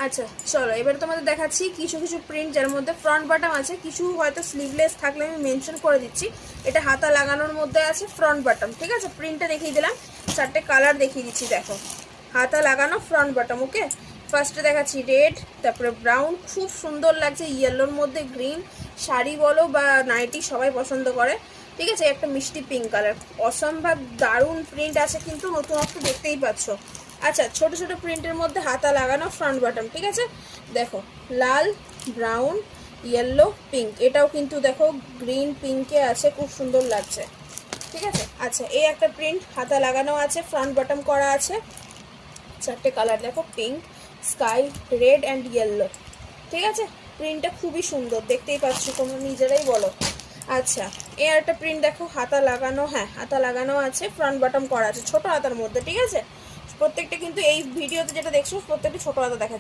আচ্ছা চলো এবার তোমাদের দেখাচ্ছি কিছু কিছু প্রিন্ট যার মধ্যে ফ্রন্ট বাটম আছে, কিছু হয়তো স্লিভলেস থাকলে আমি মেনশন করে দিচ্ছি। এটা হাতা লাগানোর মধ্যে আছে ফ্রন্ট বাটম, ঠিক আছে। প্রিন্টটা দেখিয়ে দিলাম, 4টে কালার দেখিয়ে দিচ্ছি। দেখো হাতা লাগানো ফ্রন্ট বাটম। ওকে, ফার্স্টে দেখাচ্ছি রেড, তারপরে ব্রাউন, খুব সুন্দর লাগছে, ইয়েলোর মধ্যে গ্রিন। শাড়ি বলো বা নাইটি সবাই পছন্দ করে, ঠিক আছে। একটা মিষ্টি পিঙ্ক কালার, অসম্ভব দারুণ প্রিন্ট আছে কিন্তু, নতুনত্ব দেখতেই পাচ্ছ। আচ্ছা ছোট ছোট প্রিন্টের মধ্যে হাতা লাগানো ফ্রন্ট বাটম, ঠিক আছে। দেখো লাল, ব্রাউন, ইয়েলো, পিঙ্ক, এটাও কিন্তু দেখো গ্রিন পিঙ্কে আছে, খুব সুন্দর লাগছে, ঠিক আছে। আচ্ছা এই একটা প্রিন্ট হাতা লাগানো আছে, ফ্রন্ট বাটম করা আছে, 4টে কালার দেখো, pink, sky, red and yellow, ঠিক আছে। প্রিন্টটা খুবই সুন্দর, দেখতেই পাচ্ছ, তোমরা নিজেরাই বলো। আচ্ছা এই একটা প্রিন্ট দেখো হাতা লাগানো, হ্যাঁ হাতা লাগানো আছে, ফ্রন্ট বাটম করা আছে, ছোট হাতার মধ্যে, ঠিক আছে। প্রত্যেকটা কিন্তু এই ভিডিওতে যেটা দেখছো প্রত্যেকটা ছোট হাতা দেখা